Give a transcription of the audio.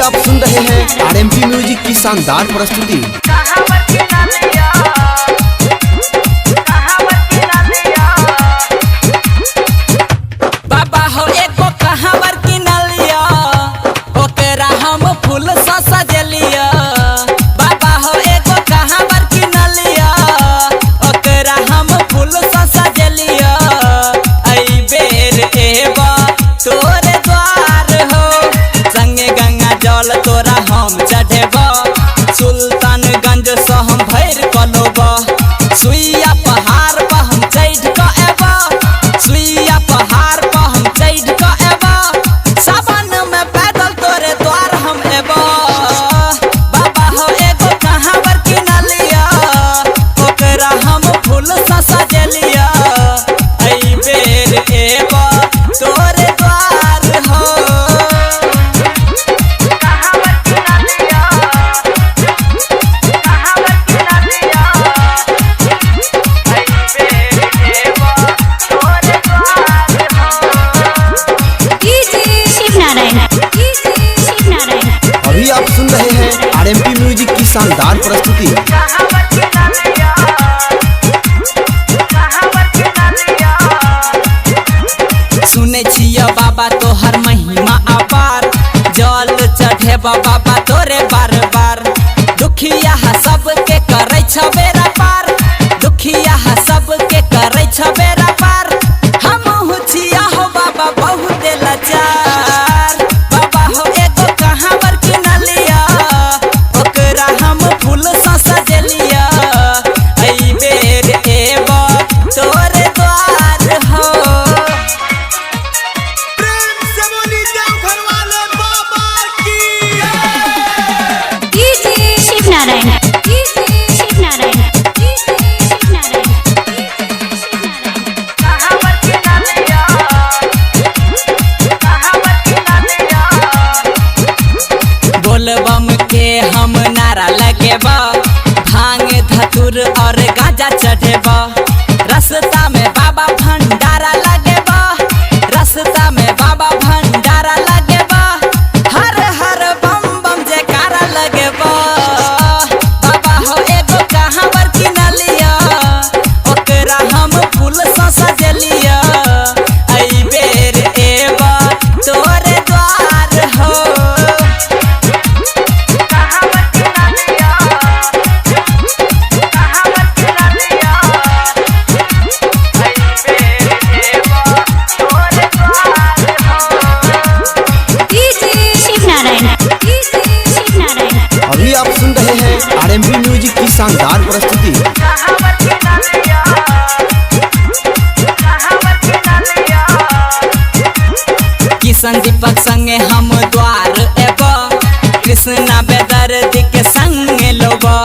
आप सुन रहे हैं आरएमपी म्यूजिक की शानदार प्रस्तुति। बाबा हो एको कहावर की नलिया, ओकरा हम फूल सा सजलिया। बाबा हो एको कहावर की नलिया, ओकरा हम फूल सा सजलिया। आई बेर एबा तोरे द्वार हो, संगे गंगा जल तोरा हम चढ़ेबा। सुल्तानगंज से हम भैर कलोबा, सुइया पहाड़ पर हम चढ़ के एबा। सुइया पहाड़ पर हम चढ़ के एबा, सावन में पैदल तोरे द्वार हम एबा। बाबा हो एगो कहावर की नलिया, ओकरा हम फूल सा सजलिया। आई बेर एबा तोरे द्वार हो। अभी आप सुन रहे हैं आरएमपी म्यूजिक की शानदार प्रस्तुति। सुने छिया बाबा तोहर महिमा अपार, जल चढ़े बाबा तोरे बार बार। दुखिया सबके करे छ बेरा पार, दुखिया सबके करे छ बेरा पार। हम छिया हो बाबा बहुत लाचार। बाबा हो एगो कहावर की नलिया, ओकरा हम फूल सा सजलिया। आई बेर एबा तोरे द्वार हो। बोलबम के हम नारा लगेबा, भांग धतुर और गांजा चढ़ेबा। रास्ता में बाबा भंडारा लगेबा, रास्ता में बाबा भंडारा लगेबा। हर हर बम बम जयकारा लगेबा। बाबा हो एगो कहावर की नलिया, ओकरा हम फूल सा सजलिया। आई बेर एबा तोरे द्वार हो। अभी आप सुन रहे हैं आरएमपी म्यूजिक की शानदार प्रस्तुति। किशन दीपक संगे हम द्वार एबा, कृष्णा बेदर्दी के संगे लोबा।